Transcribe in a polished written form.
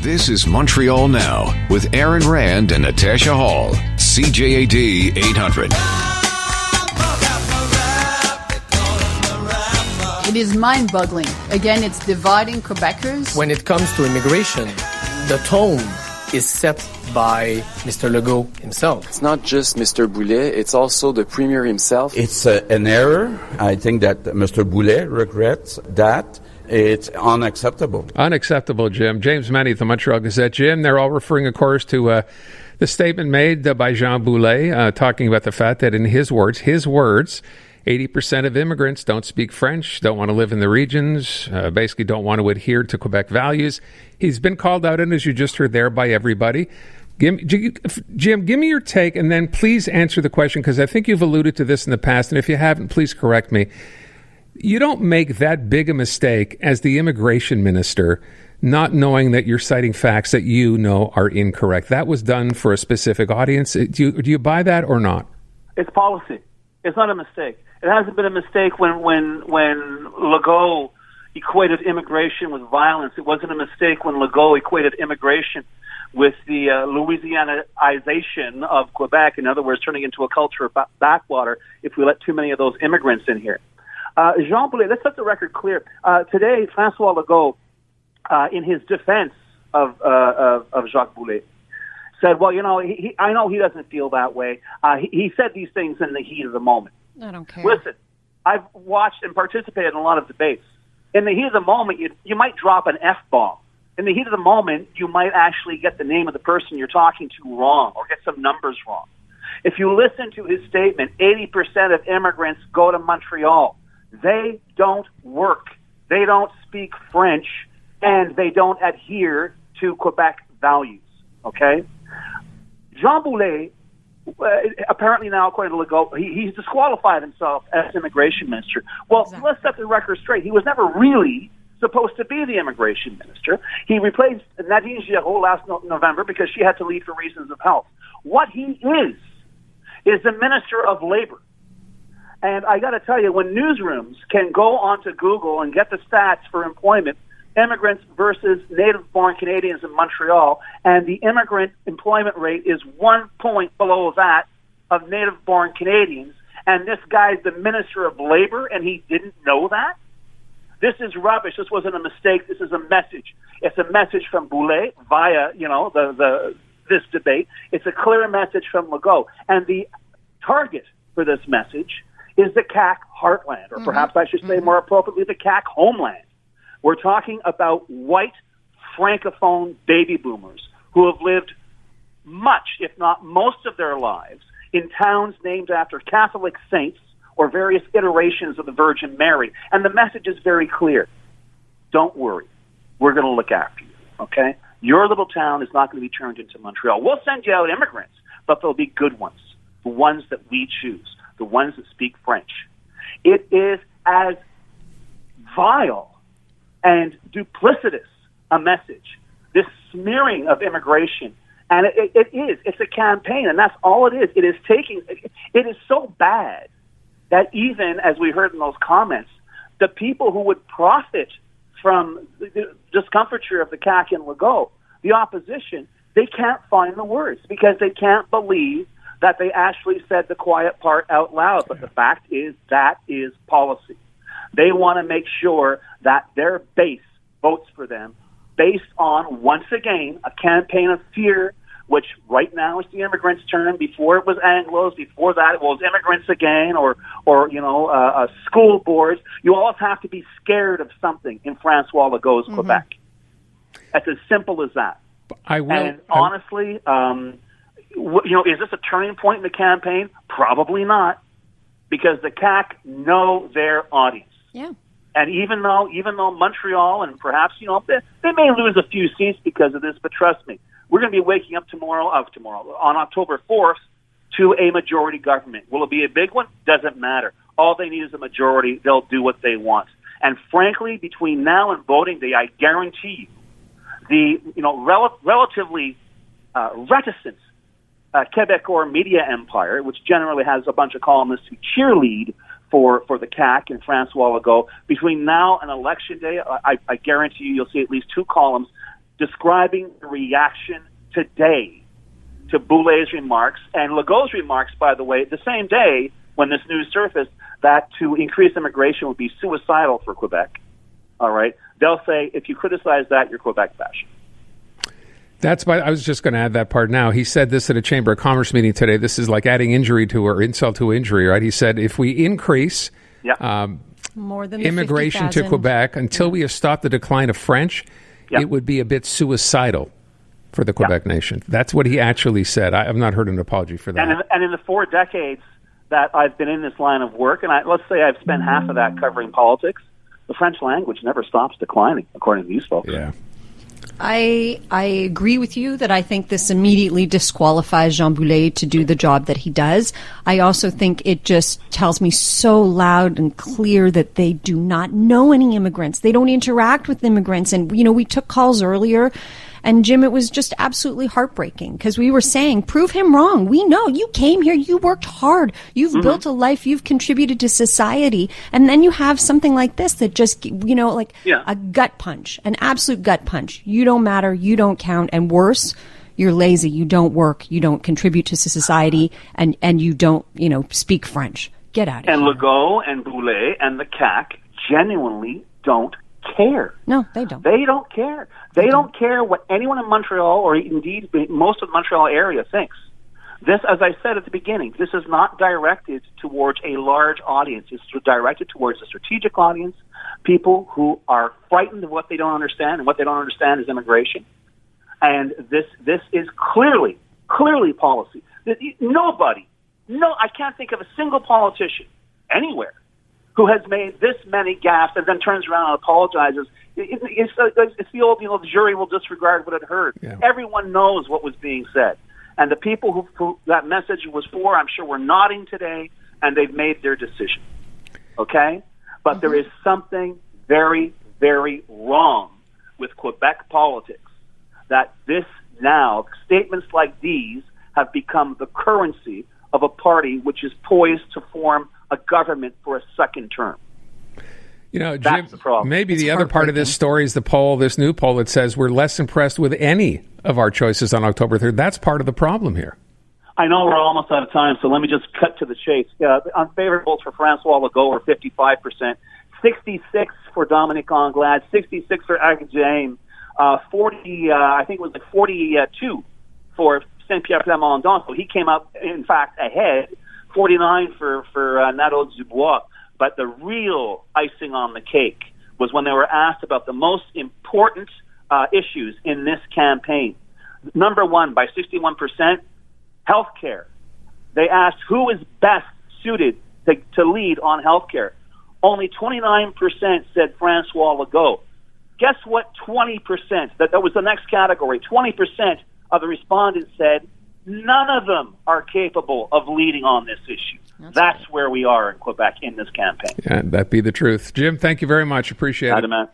This is Montreal Now with Aaron Rand and Natasha Hall. CJAD 800. It is mind-boggling. Again, it's dividing Quebecers. When it comes to immigration, the tone is set by Mr. Legault himself. It's not just Mr. Boulet, it's also the Premier himself. It's an error. I think that Mr. Boulet regrets that. It's unacceptable. Unacceptable, Jim. James Mennie, the Montreal Gazette. Jim, they're all referring, of course, to the statement made by Jean Boulet, talking about the fact that in his words, 80% of immigrants don't speak French, don't want to live in the regions, basically don't want to adhere to Quebec values. He's been called out, and as you just heard there, by everybody. Jim, give me your take, and then please answer the question, because I think you've alluded to this in the past, and if you haven't, please correct me. You don't make that big a mistake as the immigration minister not knowing that you're citing facts that you know are incorrect. That was done for a specific audience. Do you buy that or not? It's policy. It's not a mistake. It hasn't been a mistake when Legault equated immigration with violence. It wasn't a mistake when Legault equated immigration with the Louisianaization of Quebec. In other words, turning into a culture of backwater if we let too many of those immigrants in here. Jean Boulet, let's set the record clear. Today, François Legault, in his defense of Jacques Boulet, said, well, I know he doesn't feel that way. He said these things in the heat of the moment. I don't care. Listen, I've watched and participated in a lot of debates. In the heat of the moment, you might drop an F-bomb. In the heat of the moment, you might actually get the name of the person you're talking to wrong or get some numbers wrong. If you listen to his statement, 80% of immigrants go to Montreal. They don't work. They don't speak French, and they don't adhere to Quebec values. Okay? Jean Boulet, apparently now, according to Legault, he's disqualified himself as immigration minister. Well, exactly. Let's set the record straight. He was never really supposed to be the immigration minister. He replaced Nadine Giraud last November because she had to leave for reasons of health. What he is the minister of labor. And I got to tell you, when newsrooms can go onto Google and get the stats for employment, immigrants versus native-born Canadians in Montreal, and the immigrant employment rate is 1 point below that of native-born Canadians, and this guy's the Minister of Labor, and he didn't know that? This is rubbish. This wasn't a mistake. This is a message. It's a message from Boulet via, this debate. It's a clear message from Legault. And the target for this message is the CAQ heartland, or perhaps I should say more appropriately, the CAQ homeland. We're talking about white francophone baby boomers who have lived much, if not most of their lives, in towns named after Catholic saints or various iterations of the Virgin Mary. And the message is very clear. Don't worry. We're going to look after you, okay? Your little town is not going to be turned into Montreal. We'll send you out immigrants, but they'll be good ones, the ones that we choose, the ones that speak French. It is as vile and duplicitous a message, this smearing of immigration. And it's a campaign, and that's all it is. It is so bad that even, as we heard in those comments, the people who would profit from the discomfiture of the CAQ and Legault, the opposition, they can't find the words because they can't believe that they actually said the quiet part out loud. But the fact is that is policy. They want to make sure that their base votes for them based on, once again, a campaign of fear, which right now is the immigrants' turn. Before it was Anglos. Before that it was immigrants again, or school boards. You always have to be scared of something in François Legault's Quebec. It's as simple as that. Honestly, is this a turning point in the campaign? Probably not, because the CAQ know their audience. Yeah. And even though Montreal and perhaps they may lose a few seats because of this, but trust me, we're going to be waking up tomorrow on October 4th to a majority government. Will it be a big one? Doesn't matter. All they need is a majority. They'll do what they want. And frankly, between now and voting day, I guarantee you, the relatively reticent Quebecor media empire, which generally has a bunch of columnists who cheerlead for the CAQ and François Legault, between now and Election Day, I guarantee you'll see at least two columns describing the reaction today to Boulet's remarks and Legault's remarks, by the way, the same day when this news surfaced that to increase immigration would be suicidal for Quebec. All right? They'll say, if you criticize that, you're Quebec bashing. I was just going to add that part now. He said this at a Chamber of Commerce meeting today. This is like adding injury to or insult to injury, right? He said if we increase more than immigration to Quebec until we have stopped the decline of French, it would be a bit suicidal for the Quebec nation. That's what he actually said. I have not heard an apology for that. And in the 4 decades that I've been in this line of work, and let's say I've spent half of that covering politics, the French language never stops declining, according to these folks. Yeah. I agree with you that I think this immediately disqualifies Jean Boulet to do the job that he does. I also think it just tells me so loud and clear that they do not know any immigrants. They don't interact with immigrants. And, we took calls earlier. And Jim, it was just absolutely heartbreaking because we were saying, prove him wrong. We know you came here, you worked hard, you've built a life, you've contributed to society. And then you have something like this that just, a gut punch, an absolute gut punch. You don't matter, you don't count. And worse, you're lazy, you don't work, you don't contribute to society, and you don't, speak French. Get out of here. And Legault and Boulet and the CAQ genuinely don't care. No, they don't. They don't care. They don't care what anyone in Montreal or indeed most of the Montreal area thinks. This, as I said at the beginning, this is not directed towards a large audience. It's directed towards a strategic audience, people who are frightened of what they don't understand, and what they don't understand is immigration. And this is clearly policy. I can't think of a single politician anywhere who has made this many gaffes and then turns around and apologizes. It's the old, the jury will disregard what it heard. Yeah. Everyone knows what was being said. And the people who that message was for, I'm sure, were nodding today, and they've made their decision. Okay? But there is something very, very wrong with Quebec politics, that statements like these have become the currency of a party which is poised to form a government for a second term. Jim, that's the problem. Maybe the other part of this story is this new poll that says we're less impressed with any of our choices on October 3rd. That's part of the problem here. I know we're almost out of time, so let me just cut to the chase. Unfavored votes for François Legault are 55%, 66 for Dominique Anglade, 66 for Agajame, 42 for Saint-Pierre Plamondon. So he came out, in fact, ahead. 49 for Nadeau Dubois. But the real icing on the cake was when they were asked about the most important issues in this campaign. Number one, by 61%, healthcare. They asked who is best suited to lead on healthcare. Only 29% said François Legault. Guess what? 20%. That was the next category. 20% of the respondents said none of them are capable of leading on this issue. That's where we are in Quebec in this campaign. Yeah, that'd be the truth. Jim, thank you very much. Appreciate it. Man.